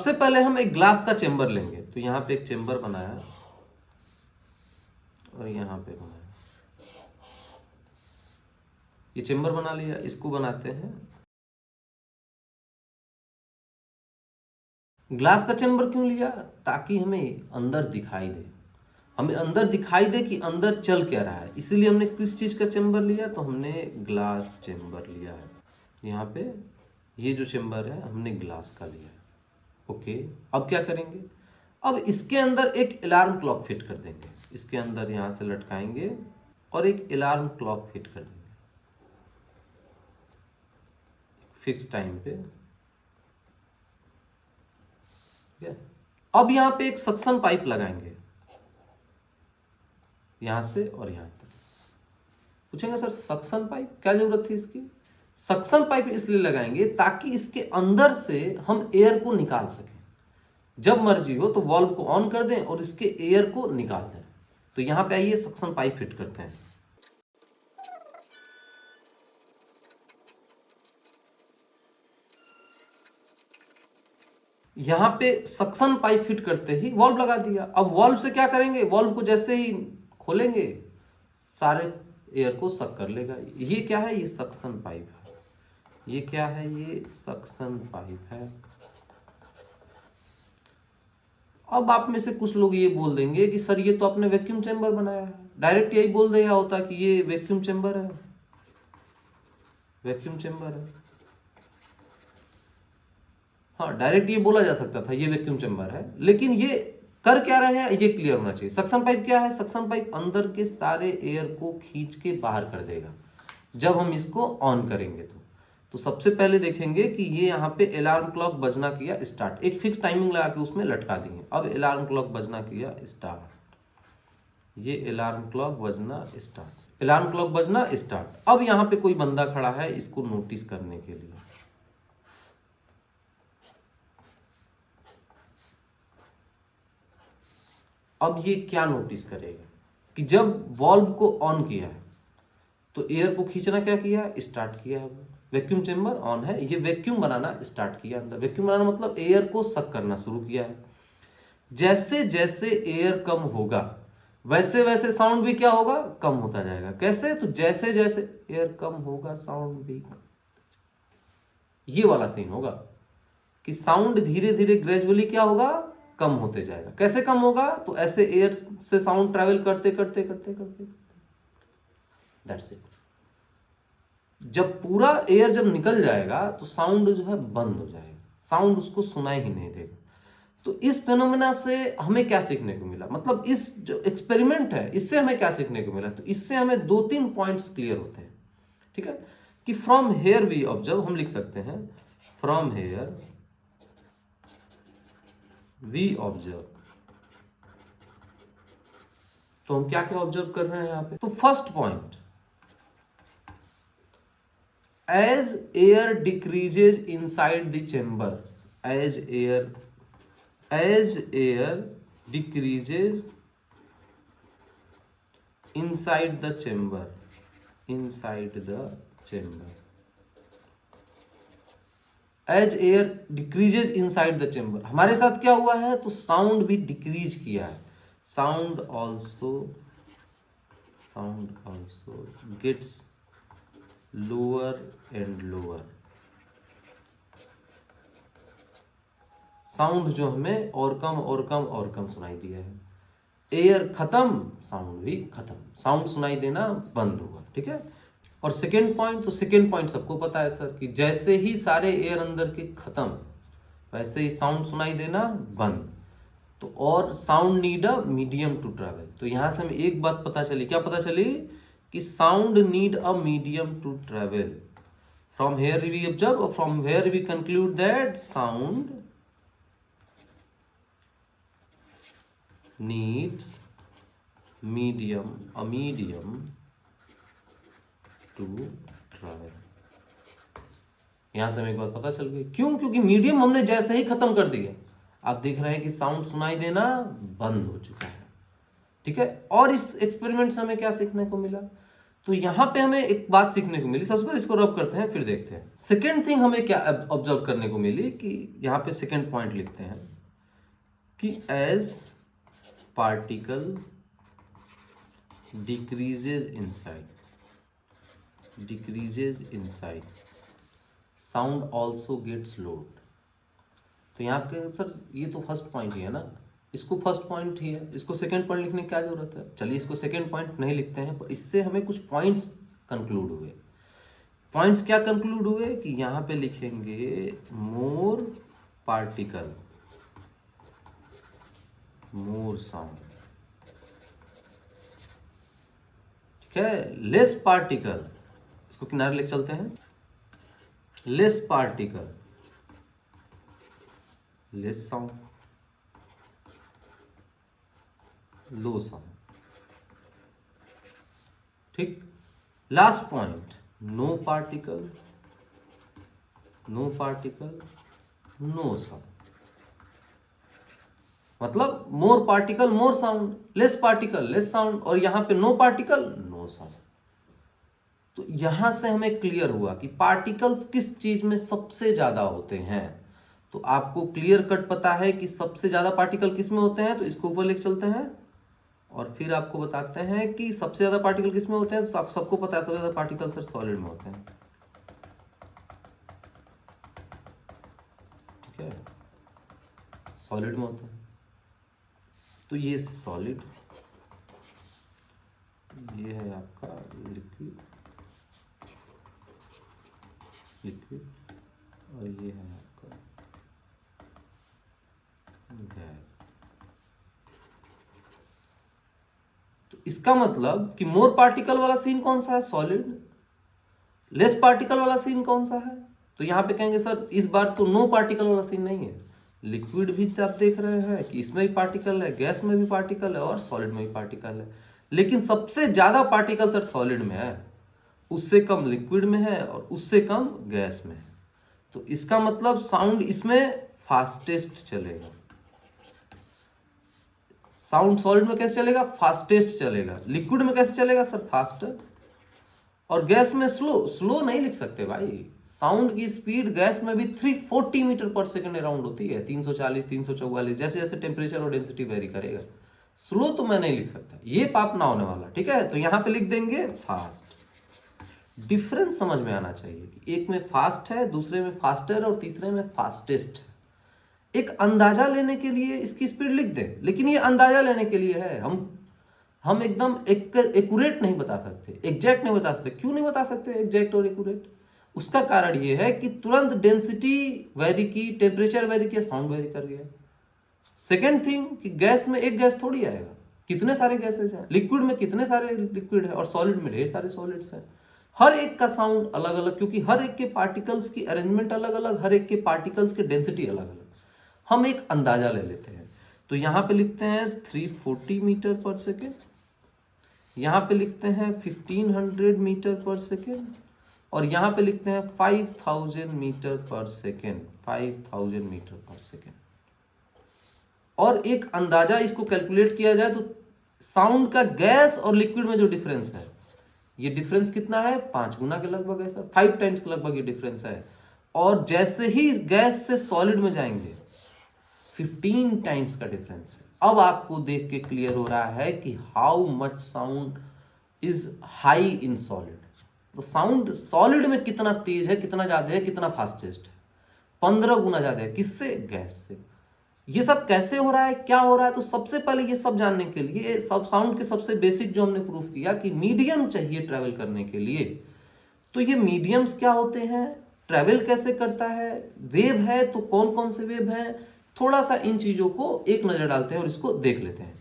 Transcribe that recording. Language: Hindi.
सबसे पहले हम एक ग्लास का चेंबर लेंगे। तो यहाँ पे एक चेंबर बनाया और यहाँ पे बनाया, ये चेंबर बना लिया। इसको बनाते हैं, ग्लास का चेंबर क्यों लिया? ताकि हमें अंदर दिखाई दे, हमें अंदर दिखाई दे कि अंदर चल क्या रहा है। इसीलिए हमने किस चीज का चेंबर लिया? तो हमने ग्लास चेंबर लिया है। यहाँ पे ये जो चेंबर है हमने ग्लास का लिया है। ओके, अब क्या करेंगे? अब इसके अंदर एक अलार्म क्लॉक फिट कर देंगे। इसके अंदर यहाँ से लटकाएंगे और एक अलार्म क्लॉक फिट कर देंगे फिक्स टाइम पे। ठीक है, अब यहाँ पे एक सक्शन पाइप लगाएंगे, यहां से और यहां तक। पूछेंगे सर सक्शन पाइप क्या जरूरत थी इसकी? सक्शन पाइप इसलिए लगाएंगे ताकि इसके अंदर से हम एयर को निकाल सकें। जब मर्जी हो तो वाल्व को ऑन कर दें और इसके एयर को निकाल दें। तो यहां पे आइए सक्शन पाइप फिट करते हैं। यहां पे सक्शन पाइप फिट करते ही वाल्व लगा दिया। अब वाल्व से क्या करेंगे? वाल्व को जैसे ही खोलेंगे सारे एयर को सक कर लेगा। ये क्या है? ये सक्शन पाइप है। ये क्या है? ये सक्शन पाइप है। अब आप में से कुछ लोग ये बोल देंगे कि सर ये तो आपने वैक्यूम चेंबर बनाया है। डायरेक्ट यही बोल दिया होता कि ये वैक्यूम चेंबर है, वैक्यूम चेंबर है। हाँ, डायरेक्ट ये बोला जा सकता था ये वैक्यूम चेंबर है, लेकिन ये कर क्या रहे हैं ये क्लियर होना चाहिए। सक्शन पाइप क्या है? सक्शन पाइप अंदर के सारे एयर को खींच के बाहर कर देगा जब हम इसको ऑन करेंगे। तो सबसे पहले देखेंगे कि ये यहाँ पे अलार्म क्लॉक बजना किया स्टार्ट, एक फिक्स टाइमिंग लगा के उसमें लटका दिए। अब अलार्म क्लॉक बजना किया स्टार्ट, ये अलार्म क्लॉक बजना स्टार्ट, अलार्म क्लॉक बजना स्टार्ट। अब यहाँ पे कोई बंदा खड़ा है इसको नोटिस करने के लिए। अब ये क्या नोटिस करेगा कि जब वाल्व को ऑन किया है तो एयर को खींचना क्या किया? स्टार्ट किया है। वैक्यूम चेंबर ऑन है, ये वैक्यूम बनाना स्टार्ट किया अंदर। वैक्यूम बनाना मतलब एयर को सक करना शुरू किया है। जैसे जैसे एयर कम होगा वैसे वैसे साउंड भी क्या होगा? कम होता जाएगा। कैसे? तो जैसे जैसे एयर कम होगा साउंड भी कम। ये वाला सीन होगा कि साउंड धीरे धीरे ग्रेजुअली क्या होगा? कम होते जाएगा। कैसे कम होगा? तो ऐसे एयर से साउंड ट्रैवल करते करते करते करते, दैट्स इट। जब पूरा एयर जब निकल जाएगा तो साउंड जो है बंद हो जाएगा, साउंड उसको सुनाई ही नहीं देगा। तो इस फेनोमेना से हमें क्या सीखने को मिला? मतलब इस जो एक्सपेरिमेंट है इससे हमें क्या सीखने को मिला? तो इससे हमें 2-3 पॉइंट्स क्लियर होते हैं। ठीक है, कि फ्रॉम हेयर वी ऑब्जर्व, हम लिख सकते हैं फ्रॉम हेयर वी ऑब्जर्व। तो हम क्या क्या ऑब्जर्व कर रहे हैं यहाँ पे? तो first point, as air decreases inside the chamber, as air decreases inside the chamber, as air decreases inside the chamber, हमारे साथ क्या हुआ है? तो साउंड भी डिक्रीज किया है। Sound also gets lower and lower. Sound जो हमें और कम और कम और कम सुनाई दिया है। एयर खत्म, साउंड भी खत्म, साउंड सुनाई देना बंद होगा। ठीक है, और सेकेंड पॉइंट, तो सेकेंड पॉइंट सबको पता है सर कि जैसे ही सारे एयर अंदर के खत्म वैसे ही साउंड सुनाई देना बंद। तो और sound need a medium to travel. तो यहां से हमें एक बात पता चली, क्या पता चली? कि sound need a medium to travel. From here we observe और from here we conclude that sound needs medium to travel। यहां से हमें एक बात पता चल गई, क्यों? क्योंकि मीडियम हमने जैसे ही खत्म कर दिया आप देख रहे हैं कि साउंड सुनाई देना बंद हो चुका है। ठीक है, और इस एक्सपेरिमेंट से हमें क्या सीखने को मिला? तो यहां पे हमें एक बात सीखने को मिली। सबसे पहले इसको रब करते हैं, फिर देखते हैं। सेकेंड थिंग हमें क्या ऑब्जर्व करने को मिली कि यहां पे सेकेंड पॉइंट लिखते हैं कि as particle decreases inside sound also gets loud. तो यहाँ पे सर ये तो फर्स्ट पॉइंट ही है ना, इसको फर्स्ट पॉइंट ही है, इसको सेकंड पॉइंट लिखने की क्या जरूरत है। चलिए इसको सेकंड पॉइंट नहीं लिखते हैं, पर इससे हमें कुछ पॉइंट्स कंक्लूड हुए। पॉइंट्स क्या कंक्लूड हुए कि यहाँ पे लिखेंगे मोर पार्टिकल मोर साउंड, ठीक है। लेस पार्टिकल, इसको किनारे लेके चलते हैं, less particle less sound, low sound, ठीक। Last point no particle no sound, मतलब more particle more sound, less particle less sound, और यहां पे नो पार्टिकल नो साउंड। तो यहां से हमें क्लियर हुआ कि पार्टिकल्स किस चीज में सबसे ज्यादा होते हैं। तो आपको क्लियर कट पता है कि सबसे ज्यादा पार्टिकल किस में होते हैं, तो इसको ऊपर लेके चलते हैं और फिर आपको बताते हैं कि सबसे ज्यादा पार्टिकल किस में होते हैं। तो आप सबको पता है सबसे ज्यादा पार्टिकल सर सॉलिड में होते हैं, ठीक है, सॉलिड में होते हैं। तो ये सॉलिड, ये है आपका लिक्विड और ये है आपका गैस। तो इसका मतलब कि मोर पार्टिकल वाला सीन कौन सा है, सॉलिड। लेस पार्टिकल वाला सीन कौन सा है, तो यहां पे कहेंगे सर इस बार तो नो पार्टिकल वाला सीन नहीं है। लिक्विड भी तो आप देख रहे हैं कि इसमें भी पार्टिकल है, गैस में भी पार्टिकल है और सॉलिड में भी पार्टिकल है, लेकिन सबसे ज्यादा पार्टिकल सर सॉलिड में है, उससे कम लिक्विड में है और उससे कम गैस में है। तो इसका मतलब साउंड इसमें फास्टेस्ट चलेगा। साउंड सॉलिड में कैसे चलेगा, फास्टेस्ट चलेगा। लिक्विड में कैसे चलेगा सर, फास्टर। और गैस में स्लो नहीं लिख सकते भाई। साउंड की स्पीड गैस में भी 340 मीटर पर सेकंड अराउंड होती है, 340 344, जैसे जैसे टेम्परेचर और डेंसिटी वेरी करेगा। स्लो तो मैं नहीं लिख सकता, ये पाप ना होने वाला, ठीक है। तो यहां पे लिख देंगे फास्ट। डिफरेंस समझ में आना चाहिए कि एक में फास्ट है, दूसरे में फास्टर और तीसरे में फास्टेस्ट है। एक अंदाजा लेने के लिए इसकी स्पीड लिख दें, लेकिन ये अंदाजा लेने के लिए है। हम एकदम एक्यूरेट नहीं बता सकते, एग्जैक्ट नहीं बता सकते। क्यों नहीं बता सकते एग्जैक्ट और एक्यूरेट, उसका कारण ये है कि तुरंत डेंसिटी वेरी की, टेम्परेचर वेरी किया, साउंड वेरी कर गया। सेकेंड थिंग कि गैस में एक गैस थोड़ी आएगा, कितने सारे गैसेज हैं। लिक्विड में कितने सारे लिक्विड है और सॉलिड में ढेर सारे सॉलिड्स हैं। हर एक का साउंड अलग अलग, क्योंकि हर एक के पार्टिकल्स की अरेंजमेंट अलग अलग, हर एक के पार्टिकल्स की डेंसिटी अलग अलग। हम एक अंदाजा ले लेते हैं। तो यहां पे लिखते हैं 340 मीटर पर सेकेंड, यहां पे लिखते हैं 1500 मीटर पर सेकेंड, और यहां पे लिखते हैं 5000 मीटर पर सेकेंड, 5000 मीटर पर सेकेंड। और एक अंदाजा इसको कैलकुलेट किया जाए तो साउंड का गैस और लिक्विड में जो डिफरेंस है, ये डिफरेंस कितना है, 5 गुना के लगभग है सर, 5 टाइम्स के लगभग ये डिफरेंस है। और जैसे ही गैस से सॉलिड में जाएंगे 15 टाइम्स का डिफरेंस है। अब आपको देख के क्लियर हो रहा है कि how much sound is high in solid. तो साउंड सॉलिड में कितना तेज है, कितना ज्यादा है, कितना फास्टेस्ट है, 15 गुना ज्यादा है। किससे, गैस से। ये सब कैसे हो रहा है, क्या हो रहा है, तो सबसे पहले ये सब जानने के लिए सब साउंड के सबसे बेसिक जो हमने प्रूफ किया कि मीडियम चाहिए ट्रैवल करने के लिए। तो ये मीडियम्स क्या होते हैं, ट्रैवल कैसे करता है, वेव है तो कौन कौन से वेव है, थोड़ा सा इन चीजों को एक नजर डालते हैं और इसको देख लेते हैं।